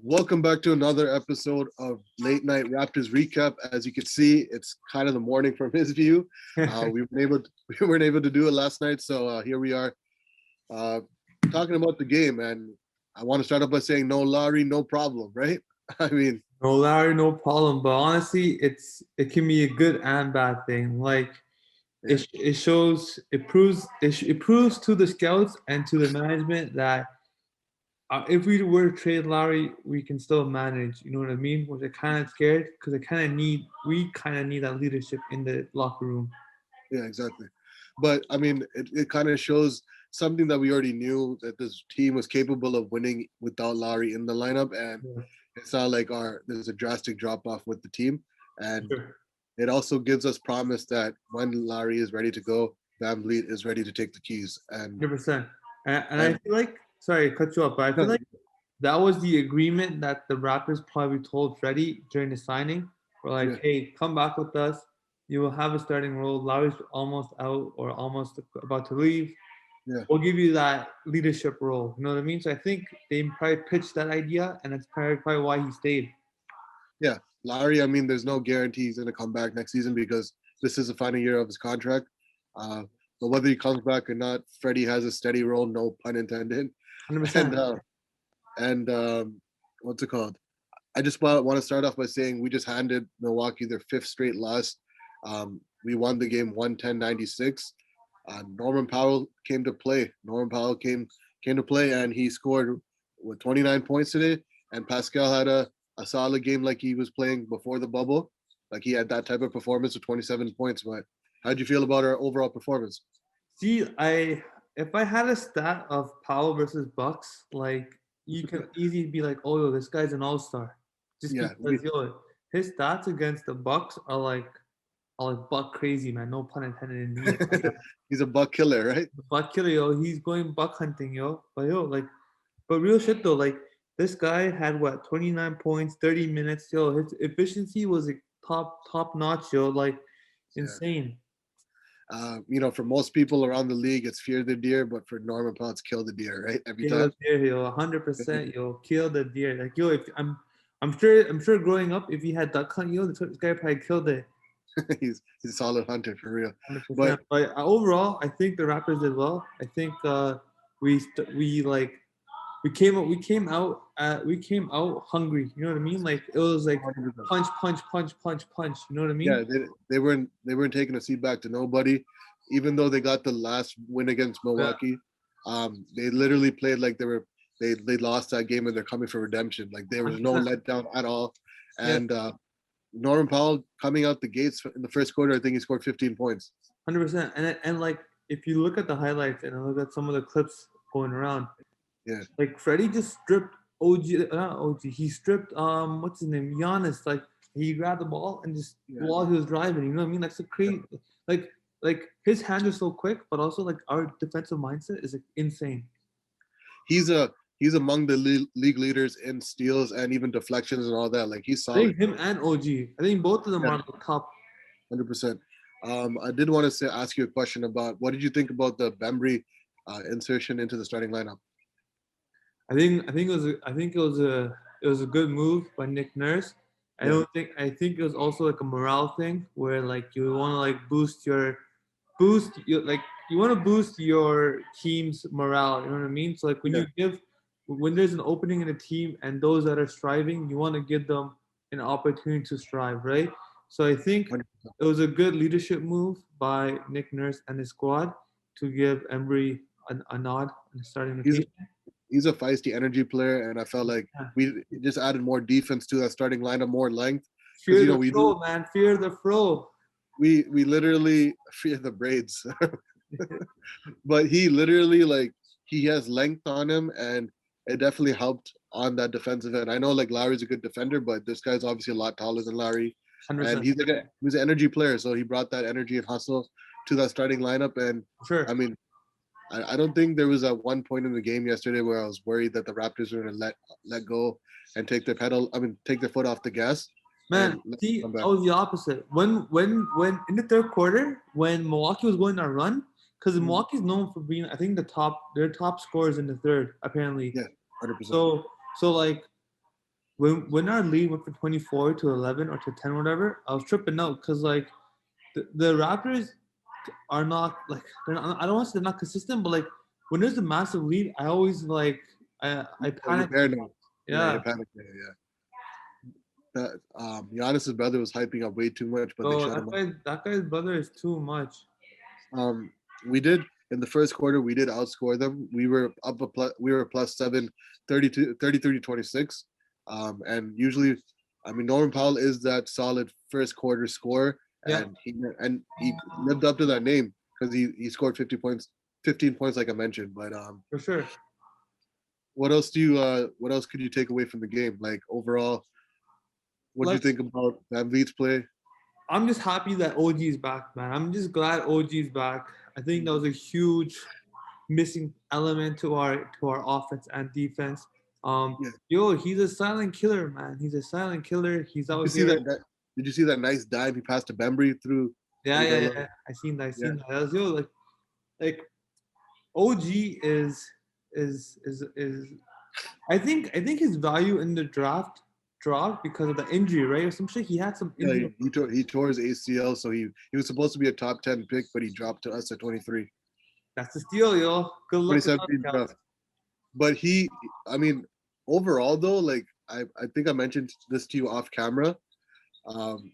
Welcome back to another episode of Late Night Raptors Recap. As you can see, it's kind of the morning from his view. We weren't able to do it last night, so here we are talking about the game. And I want to start off by saying, no Larry, no problem, right? I mean, No Larry, no problem. But honestly, it can be a good and bad thing. Like yeah, it proves to the scouts and to the management that if we were to trade Larry, we can still manage. You know what I mean? Which I kind of scared because we kind of need that leadership in the locker room. yeah, exactly. But I mean, it kind of shows something that we already knew, that this team was capable of winning without Larry in the lineup, and Yeah. it's not like there's a drastic drop off with the team. And Sure. it also gives us promise that when Larry is ready to go, Van Vliet is ready to take the keys. And 100%. And I and feel like, sorry, to cut you off, but I feel like that was the agreement that the Raptors probably told Freddie during the signing. We're like, yeah, hey, come back with us. You will have a starting role. Larry's almost out or almost about to leave. yeah, We'll give you that leadership role. You know what I mean? So I think they probably pitched that idea, and that's probably why he stayed. yeah. Larry, I mean, there's no guarantee he's going to come back next season because this is the final year of his contract. Uh, but whether he comes back or not, Freddie has a steady role, no pun intended. And 100%. what's it called? I just want to start off by saying we just handed Milwaukee their fifth straight loss. We won the game 110-96. Norman Powell came to play. Norman Powell came to play, and he scored with 29 points today. And Pascal had a solid game like he was playing before the bubble. Like he had that type of performance with 27 points. But how'd you feel about our overall performance? See, if I had a stat of Powell versus Bucks, like you can easily be like, oh yo, this guy's an all-star. Just Yeah, because his stats against the Bucks are like buck crazy, man. No pun intended. he's a buck killer, right? Buck killer, yo. He's going buck hunting, yo. But real shit though, like this guy had what 29 points, 30 minutes, yo. His efficiency was like top notch, yo. Like Yeah. insane. For most people around the league, it's fear the deer, but for Norman Powell, it's kill the deer, right? Every Kill the time. deer, yo. 100%, yo. Kill the deer. Like yo, if I'm sure growing up, if he had duck hunt, yo, this guy probably killed it. he's a solid hunter for real. 100%. But But overall, I think the Raptors did well. I think we came out hungry. You know what I mean? Like it was like 100%. punch, punch, punch, punch, punch. You know what I mean? Yeah, they weren't taking a seat back to nobody, even though they got the last win against Milwaukee. They literally played like they lost that game and they're coming for redemption. Like there was no 100%. letdown at all. Yeah, And Norman Powell coming out the gates in the first quarter, I think he scored 15 points. 100%. And like if you look at the highlights and look at some of the clips going around, Yeah, like Freddie just stripped OG, not OG. He stripped what's his name, Giannis. Like he grabbed the ball and just yeah. while he was driving. You know what I mean? Like so crazy. Like like his hands are so quick, but also like our defensive mindset is like insane. He's among the league leaders in steals and even deflections and all that. Like he's I think solid. him and OG. I think both of them Yeah, are the top. 100%. I did want to ask you a question about what did you think about the Bembry insertion into the starting lineup? I think it was a good move by Nick Nurse. Yeah, I think it was also like a morale thing where like you want to like you want to boost your team's morale. You know what I mean? So like yeah, when there's an opening in a team and those that are striving, you want to give them an opportunity to strive, right? So I think 100%. it was a good leadership move by Nick Nurse and his squad to give Embry a nod in the starting He's rotation. he's a feisty energy player, and I felt like Yeah. we just added more defense to that starting lineup, more length, because Fear the we fro, man. Fear the fro. we literally fear the braids, but he literally like he has length on him, and it definitely helped on that defensive end. I know like Larry's a good defender, but this guy's obviously a lot taller than Larry, and 100%. he's an energy player, so he brought that energy and hustle to that starting lineup. And I Sure. mean, I don't think there was a one point in the game yesterday where I was worried that the Raptors were going to let go and take their foot off the gas. Man, and let them see, come I back. was the opposite. When in the third quarter, when Milwaukee was going on a run, because Mhm. Milwaukee's known for being, I think, their top scorers in the third, apparently. Yeah, 100%. So like when our lead went from 24 to 11 or to 10 or whatever, I was tripping out because like the Raptors are not like they're not, I don't want to say they're not consistent, but like when there's a massive lead, I always like I You're panic. paranoid. Yeah, Yeah, you're panicking. Yeah. That Giannis's brother was hyping up way too much, but they bro, shut him up. that guy's brother is too much. Um, we did in the first quarter. We did outscore them. We were up we were plus 7, 33 to 26. And usually, I mean, Norman Powell is that solid first quarter scorer, Yeah, and he lived up to that name because he scored 50 points, 15 points, like I mentioned. But for sure. what else could you take away from the game? Like overall, what do you Like think about Van Vliet's play? I'm just happy that OG is back, man. I'm just glad OG is back. I think that was a huge missing element to our offense and defense. Yeah. Yo, he's a silent killer, man. He's a silent killer. He's Did you out see here. Did you see that nice dive he passed to Bembry Yeah, through yeah, the yeah. I seen that. I yeah. seen that. That was, yo, like OG is. I think his value in the draft dropped because of the injury, right? Or some shit. He had some Yeah, injury. he tore his ACL, so he was supposed to be a top 10 pick, but he dropped to us at 23, That's the steal, yo. Good luck with that, 2017 scouts. draft. But I mean, overall though, like I think I mentioned this to you off camera. Um,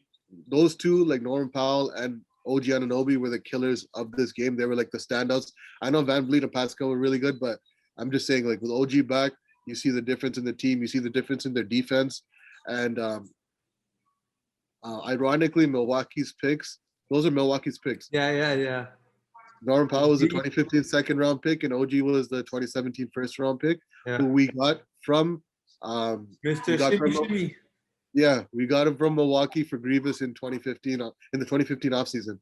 those two, like Norman Powell and OG Anunoby, were the killers of this game. They were like the standouts. I know Van Vliet and Pascal were really good, but I'm just saying, like with OG back, you see the difference in the team. You see the difference in their defense, and ironically, Milwaukee's picks. Those are Milwaukee's picks. Yeah, yeah, yeah. Norman Powell was the Agreed. 2015 second round pick, and OG was the 2017 first round pick, Yeah. who we Mr. got Shimmy from Shimmy. yeah, we got him from Milwaukee for Grievous in 2015 in the 2015 offseason.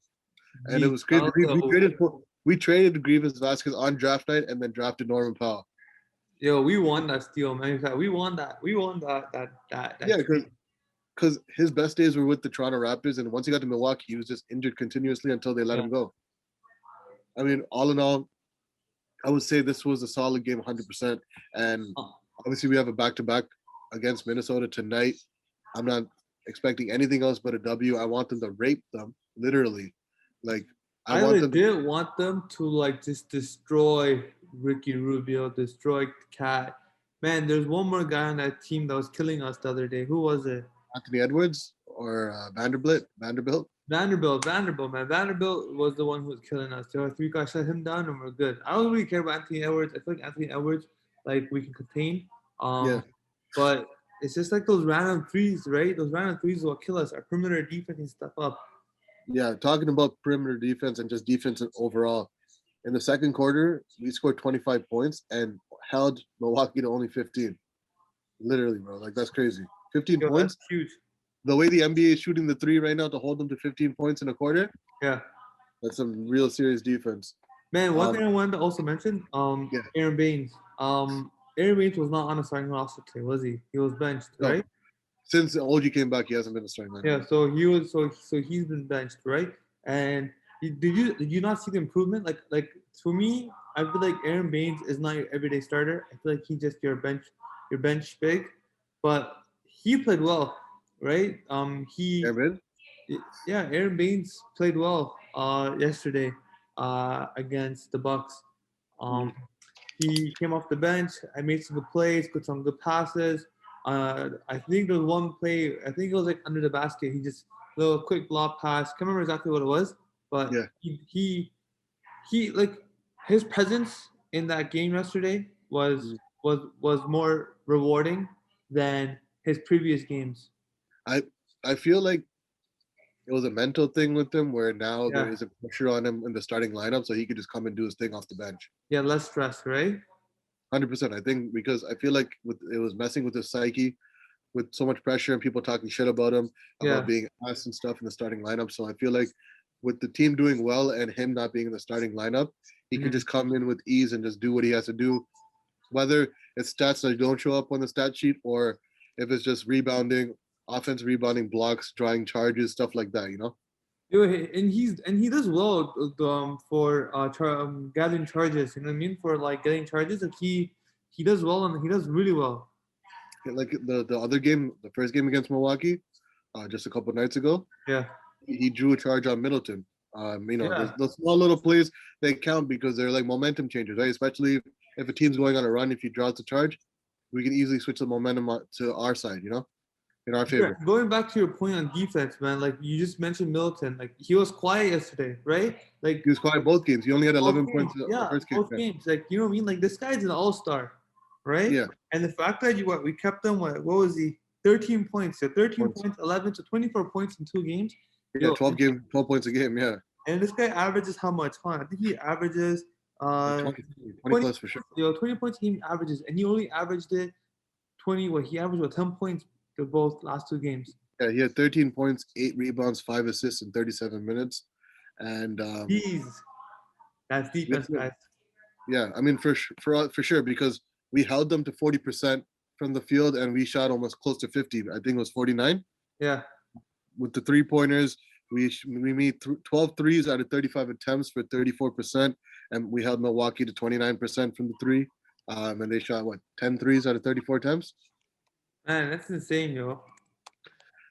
And it Gee, was crazy. also, We traded Grievous Vasquez on draft night and then drafted Norman Powell. yo, we won that steal, man. In fact, we won that. We won that Yeah, trade. because his best days were with the Toronto Raptors, and once he got to Milwaukee, he was just injured continuously until they let Yeah. him go. I mean, all in all, I would say this was a solid game, 100%. And Uh, obviously, we have a back-to-back against Minnesota tonight. I'm not expecting anything else but a W. I want them to rape them, literally. Like I I want them to. legit want them to like just destroy Ricky Rubio, destroy Cat. Man, there's one more guy on that team that was killing us the other day. Who was it? Anthony Edwards or Vanderbilt. Vanderbilt, man. Vanderbilt was the one who was killing us. There were three guys, shut him down, and we're good. I don't really care about Anthony Edwards. I feel like Anthony Edwards, like we can contain. Yeah, But it's just like those random threes, right? Those random threes will kill us. Our perimeter defense and stuff up. yeah. Talking about perimeter defense and just defense overall. In the second quarter, we scored 25 points and held Milwaukee to only 15. Literally, bro. Like that's crazy. 15 Yo, that's points. huge. The way the NBA is shooting the three right now to hold them to 15 points in a quarter, Yeah. that's some real serious defense. Man, one thing Um, I wanted to also mention, yeah. Aaron Baines. Aaron Baines was not on the starting roster today, was he? He was benched, No, right? since OG came back, he hasn't been a starting lineup. Yeah, so he was so he's been benched, right? And did you not see the improvement? Like for me, I feel like Aaron Baines is not your everyday starter. I feel like he's just your bench big, but he played well, right? Aaron, Yeah, Aaron Baines played well yesterday against the Bucks. Um, he came off the bench. I made some good plays, got some good passes. I think there was one play. I think it was like under the basket. He just little quick lob pass. Can't remember exactly what it was, but yeah. he like his presence in that game yesterday Mm. was more rewarding than his previous games. I I feel like it was a mental thing with him where now there Yeah, is a pressure on him in the starting lineup, so he could just come and do his thing off the bench. yeah, less stress, right? 100%. I think because I feel like it was messing with his psyche with so much pressure and people talking shit about him, about Yeah. being asked and stuff in the starting lineup. So I feel like with the team doing well and him not being in the starting lineup, he could Mhm. just come in with ease and just do what he has to do, whether it's stats that don't show up on the stat sheet or if it's just rebounding, offense, rebounding, blocks, drawing charges, stuff like that. Yo, and he does well for gathering charges. You know what I mean? For like getting charges, like he does well and he does really well. Like the other game, the first game against Milwaukee, just a couple nights ago, Yeah, he drew a charge on Middleton. yeah, The small little plays, they count because they're like momentum changers, right? Especially if a team's going on a run, if he draws the charge, we can easily switch the momentum to our side, in our yeah. favor. Going back to your point on defense, man. Like you just mentioned Middleton. Like he was quiet yesterday, right? Like He was quiet both games. He only had both 11 games, points the yeah, first game. both games. Like you know what I mean? Like this guy's an all-star, right? Yeah. And the fact that we kept him what was he? 13 points. So 13 Points. points, 11 to 24 points in 2 games. Yeah, Yo, 12 points a game. Yeah. and this guy averages how much? Hold on, I think he averages 20, 20 20 plus for sure. 20 points a game averages, and he only averaged it 20. What he averaged 10 points for both last 2 games. Yeah, he had 13 points, 8 rebounds, 5 assists in 37 minutes. And Jeez, that's defense, guys. yeah, I mean for sure because we held them to 40% from the field and we shot almost close to 50. I think it was 49. Yeah. With the 3-pointers, we made 12 threes out of 35 attempts for 34%, and we held Milwaukee to 29% from the 3. And they shot 10 threes out of 34 attempts. Man, that's insane, yo.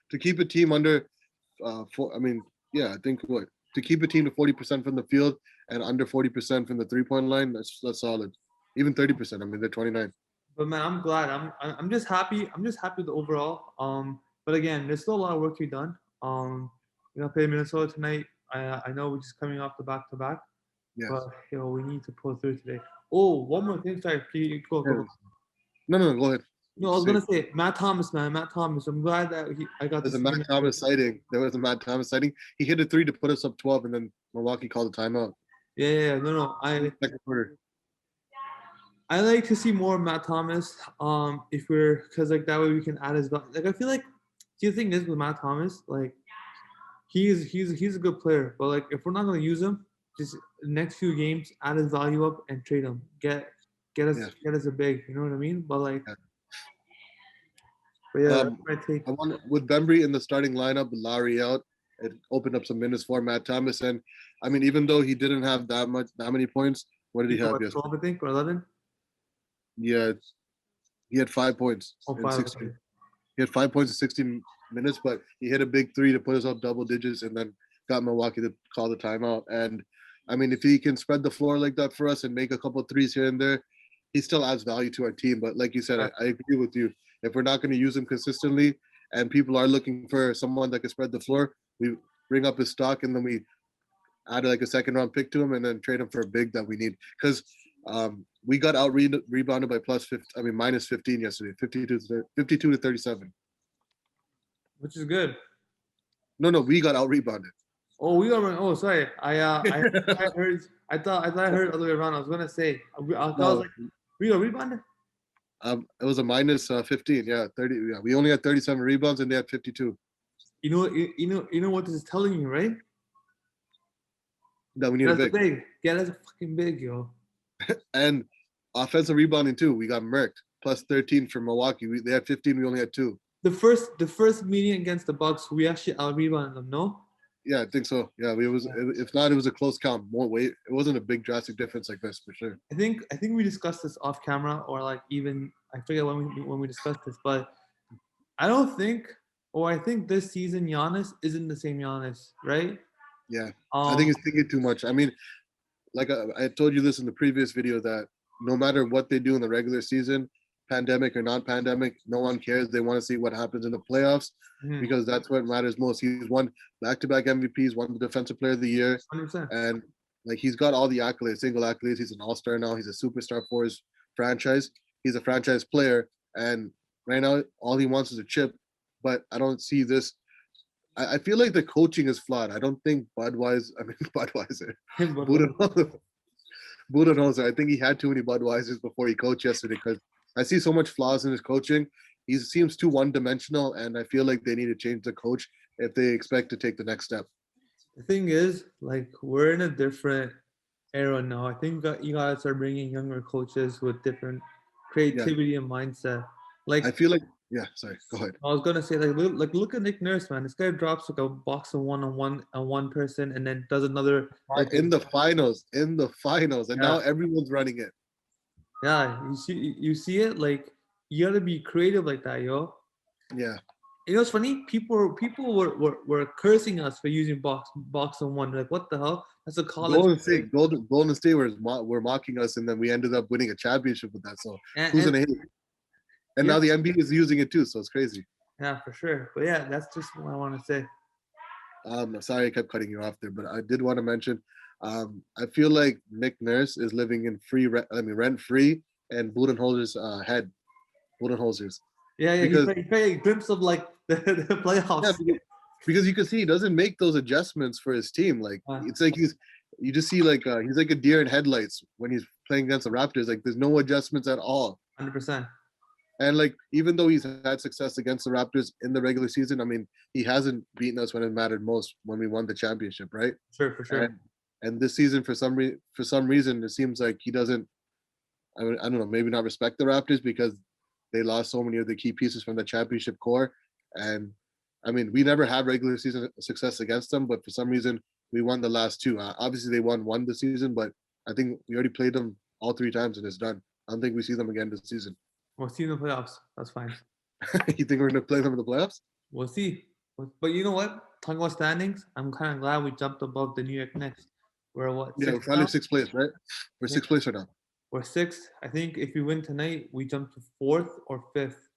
To keep a team under, I think to keep a team to 40% from the field and under 40% from the 3-point line, that's solid. Even 30%. I mean, they're 29. But man, I'm glad. I'm just happy. I'm just happy with the overall. But again, there's still a lot of work to be done. Play Minnesota tonight. I know we're just coming off the back-to-back. Yes. But we need to pull through today. Oh, one more thing. Sorry, go. No, go ahead. No, I was gonna say Matt Thomas, man. Matt Thomas. I'm glad that I got this. There was a Matt Thomas sighting. He hit a 3 to put us up 12, and then Milwaukee called a timeout. Yeah. No. Second quarter. I like to see more Matt Thomas. Because like that way we can add his value. Like I feel like the thing is with Matt Thomas, like he's a good player, but like if we're not gonna use him, just the next few games add his value up and trade him. Get us a big. You know what I mean? But like. Yeah. But yeah, I want with Bembry in the starting lineup, with Lowry out, it opened up some minutes for Matt Thomas. And I mean, even though he didn't have that many points, what did he have? 12, I think, or 11. Yeah, he had 5 points. In 16. He had 5 points in 16 minutes, but he hit a big 3 to put us up double digits, and then got Milwaukee to call the timeout. And I mean, if he can spread the floor like that for us and make a couple of threes here and there, he still adds value to our team. But like you said, I agree with you. If we're not going to use him consistently and people are looking for someone that can spread the floor, we bring up his stock and then we add like a second round pick to him and then trade him for a big that we need. Because we got out rebounded by minus 15 yesterday, 52 to 37. Which is good. No, we got out rebounded. Oh, we got. Oh, sorry. I heard. I thought I heard other way around. I was gonna say. I was like, we got rebounded. It was a minus 15. Yeah, 30. Yeah, we only had 37 rebounds and they had 52. You know what this is telling you, right? That we need a big. Yeah, that's a fucking big, yo. And offensive rebounding too. We got murked. Plus 13 for Milwaukee. They had 15. We only had 2. The first meeting against the Bucks, we actually out rebounded them. No. Yeah, I think so. Yeah, if not, it was a close count. More weight. It wasn't a big drastic difference like this for sure. I think we discussed this off camera or like even I forget when we discussed this, but I think this season Giannis isn't the same Giannis, right? Yeah, I think he's thinking too much. I mean, like I told you this in the previous video that no matter what they do in the regular season, pandemic or not pandemic, no one cares. They want to see what happens in the playoffs because that's what matters most. He's won back-to-back MVPs, won the Defensive Player of the Year, 100%. And like he's got all the accolades, single accolades. He's an all-star now. He's a superstar for his franchise. He's a franchise player, and right now all he wants is a chip. But I don't see this. I feel like the coaching is flawed. I don't think Budweiser. Budenholzer. I think he had too many Budweisers before he coached yesterday because I see so much flaws in his coaching. He seems too one-dimensional, and I feel like they need to change the coach if they expect to take the next step. The thing is, like, we're in a different era now. I think you guys are bringing younger coaches with different creativity and mindset. Like, I feel like Yeah, sorry. Go ahead. I was gonna say look at Nick Nurse, man. This guy drops like a box of one on one person and then does another like In the finals, and yeah. now everyone's running it. Yeah, you see it like you gotta be creative like that, yo. Yeah. You know what's funny? People were cursing us for using box on one. Like what the hell? That's a college play. Golden State were mocking us, and then we ended up winning a championship with that. So who's And gonna hate? And yeah, now the NBA is using it too, so it's crazy. yeah, for sure. But yeah, that's just what I want to say. Sorry I kept cutting you off there, but I did want to mention. I feel like Nick Nurse is living in rent free and Budenholzer's head, Budenholzer's, Yeah, yeah. because He played a glimpse of like the yeah, playoffs. because you can see he doesn't make those adjustments for his team. Like Uh, it's like you just see like he's like a deer in headlights when he's playing against the Raptors. Like there's no adjustments at all. 100%. And like even though he's had success against the Raptors in the regular season, I mean he hasn't beaten us when it mattered most when we won the championship, right? Sure, for sure. And this season for some reason it seems like he doesn't. I don't know, maybe not respect the Raptors because they lost so many of the key pieces from the championship core. And I mean, we never had regular season success against them, but for some reason we won the last two. Obviously, they won one this season, but I think we already played them all three times and it's done. I don't think we see them again this season. We'll see in the playoffs. That's fine. You think we're going to play them in the playoffs? We'll see. But you know what? Talking about standings, I'm kind of glad we jumped above the New York Knicks. We're what, Yeah, we're sixth probably now? sixth place, right? We're Yeah. sixth place right now. We're sixth. I think if we win tonight, we jump to fourth or fifth.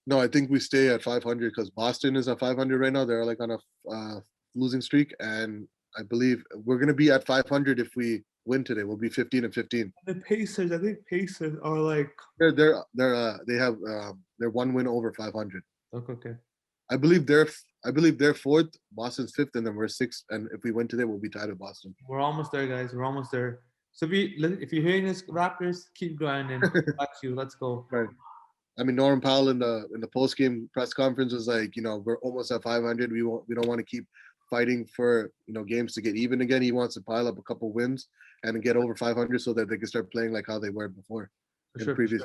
No, I think we stay at 500 because Boston is at 500 right now. They're like on a losing streak, and I believe we're gonna be at 500 if we win today. We'll be 15 and 15. The Pacers, I think Pacers are like They're one win over 500. okay. I believe they're fourth, Boston's fifth, and then we're sixth. And if we win today, we'll be tied with Boston. We're almost there, guys. We're almost there. So if you're hearing this, Raptors, keep grinding. Back to you. Let's go. Right. I mean, Norman Powell in the post game press conference was like, we're almost at 500. We don't want to keep fighting for games to get even again. He wants to pile up a couple wins and get over 500 so that they can start playing like how they were before in previous.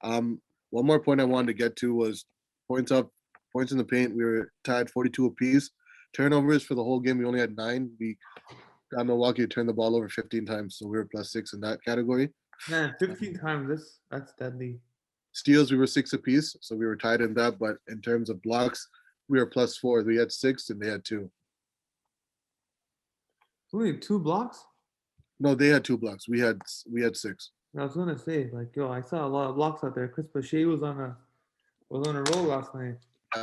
One more point I wanted to get to was points in the paint. We were tied 42 apiece. Turnovers for the whole game, we only had 9. We got Milwaukee to turn the ball over 15 times, so we were +6 in that category. Man, 15 times. That's deadly. Steals, we were 6 apiece, so we were tied in that. But in terms of blocks, we were +4. We had 6 and they had 2. Only 2 blocks? No, they had 2 blocks. We had 6. I was gonna say, I saw a lot of blocks out there. Chris Boucher was on a roll last night.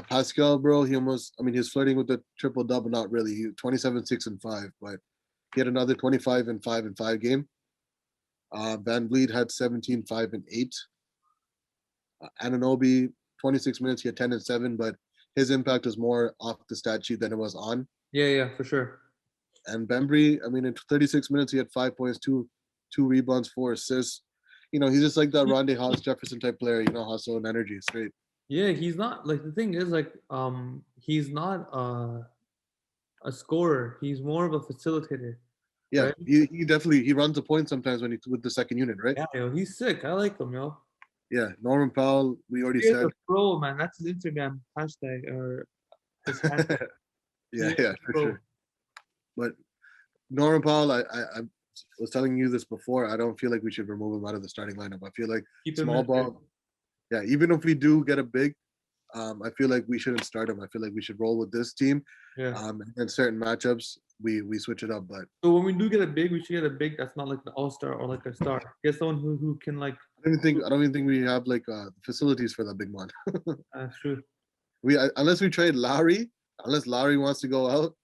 Pascal, bro, he's flirting with the triple double. Not really. He 27, 6, and 5, but he had another 25 and 5 and 5 game. Van Vliet had 17, 5, and 8. Anunoby, 26 minutes, he had 10 and 7, but his impact was more off the stat sheet than it was on. Yeah, for sure. And Bembry, in 36 minutes, he had 5 points, 2 rebounds, 4 assists. He's just like that Rondae Hollis Jefferson type player, hustle and energy straight. Yeah, he's not the thing is he's not a scorer. He's more of a facilitator. Yeah, right? he definitely runs the point sometimes when he's with the second unit, right? Yeah, yo, he's sick. I like him, yo. Yeah, Norman Powell, we already He's said. a pro, man. That's his Instagram hashtag or his hashtag. yeah, for sure. But Norman Powell, I was telling you this before. I don't feel like we should remove him out of the starting lineup. I feel like small ball. Yeah, even if we do get a big, I feel like we shouldn't start him. I feel like we should roll with this team. Yeah. And certain matchups, we switch it up. But so when we do get a big, we should get a big that's not like the all-star or like a star. Get someone who can like. I don't even think we have like facilities for that big man. That's true. Unless we trade Lowry, unless Lowry wants to go out.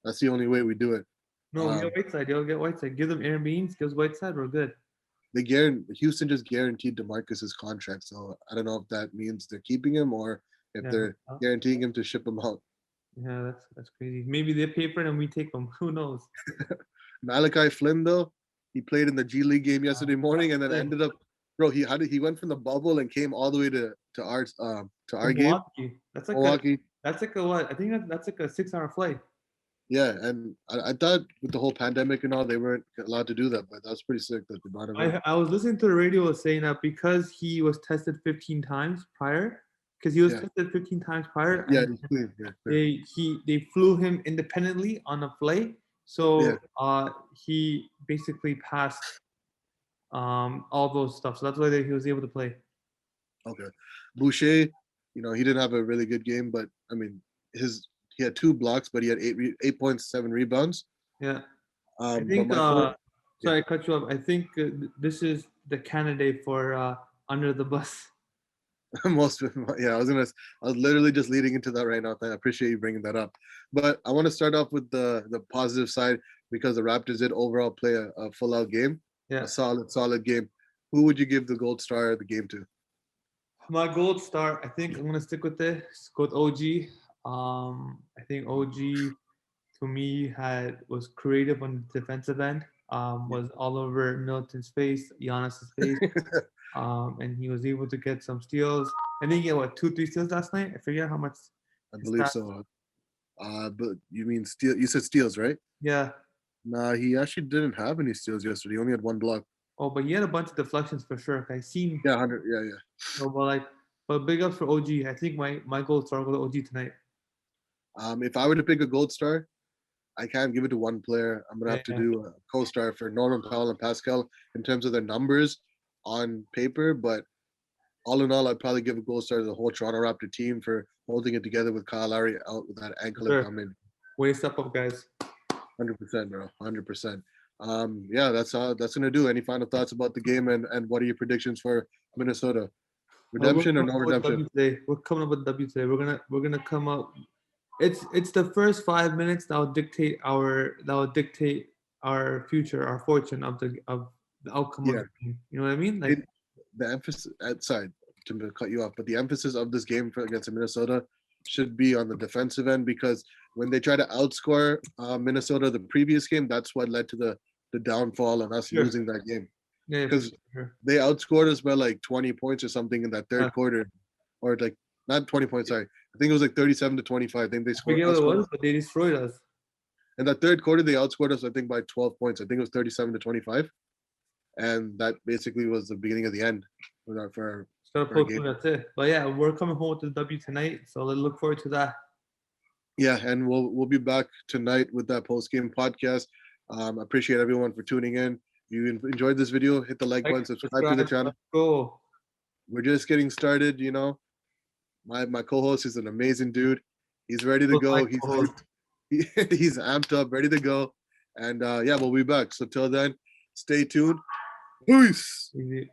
That's the only way we do it. No, we get Whiteside. You'll get Whiteside. Give them Aaron Beans. Gives Whiteside. We're good. Houston just guaranteed DeMarcus's contract, so I don't know if that means they're keeping him or if they're guaranteeing him to ship him out. Yeah, that's crazy. Maybe they pay for it and we take them. Who knows? Malachi Flynn though, he played in the G League game yesterday morning and then ended up, bro. He went from the bubble and came all the way to our game. That's like Milwaukee. That's like a what? I think that's like a 6-hour flight. Yeah, and I thought with the whole pandemic and all, they weren't allowed to do that, but that's pretty sick that they brought him. I was listening to the radio saying that because he was tested 15 times prior, because he was Yeah. tested 15 times prior, Yeah, and he's clean. Yeah, clear. they flew him independently on a flight. So Yeah. he basically passed all those stuff. So that's why he was able to play. Okay. Boucher, he didn't have a really good game, but I mean, he had 2 blocks, but he had 8.7 rebounds. Yeah. I But think. my core, yeah, Sorry, I cut you off. I think this is the candidate for under the bus. most of yeah, I was literally just leading into that right now. I appreciate you bringing that up. But I want to start off with the positive side because the Raptors did overall play a full out game, Yeah. a solid game. Who would you give the gold star of the game to? My gold star, I think I'm gonna stick with this. Go with OG. I think OG to me was creative on the defensive end. Was all over Milton's face, Giannis's face. And he was able to get some steals. I think he had 2, 3 steals last night. I forget how much. I his believe stats. so. But you mean steal? You said steals, right? Yeah. Nah, he actually didn't have any steals yesterday. He only had 1 block. Oh, but he had a bunch of deflections for sure. I seen. Yeah, 100. Yeah, yeah. So, but big ups for OG. I think my gold star will go to OG tonight. If I were to pick a gold star, I can't give it to one player. I'm gonna have to Yeah. do a co-star for Norman Powell and Pascal in terms of their numbers on paper. But all in all, I'd probably give a gold star to the whole Toronto Raptor team for holding it together with Kyle Lowry out with that ankle Sure. incumbent. Way to step up, guys. 100%, bro. 100%. Yeah, that's gonna do. Any final thoughts about the game and what are your predictions for Minnesota? Redemption or no redemption? Today. We're coming up with W today. We're gonna come up. It's the first 5 minutes that will dictate our future, our fortune of the outcome of Yeah. the game. You know what I mean? Like The emphasis outside to cut you off, but the emphasis of this game against Minnesota should be on the defensive end because when they try to outscore Minnesota the previous game, that's what led to the downfall and us Sure. losing that game Yeah, because sure. they outscored us by like 20 points or something in that third quarter, or like not 20 points. Sorry, I think it was like 37-25. I think they I scored. forget what it was, but they destroyed us. In that third quarter, they outscored us. I think by 12 points. I think it was 37-25, and that basically was the beginning of the end for our game. That's it. But yeah, we're coming home with the W tonight, so let's look forward to that. Yeah, and we'll be back tonight with that post game podcast. Appreciate everyone for tuning in. If you enjoyed this video, hit the like button, subscribe to the channel. Go. We're just getting started. My co-host is an amazing dude. He's ready to go. He's hyped. He's amped up, ready to go. And yeah, we'll be back. So till then, stay tuned. Peace. Easy.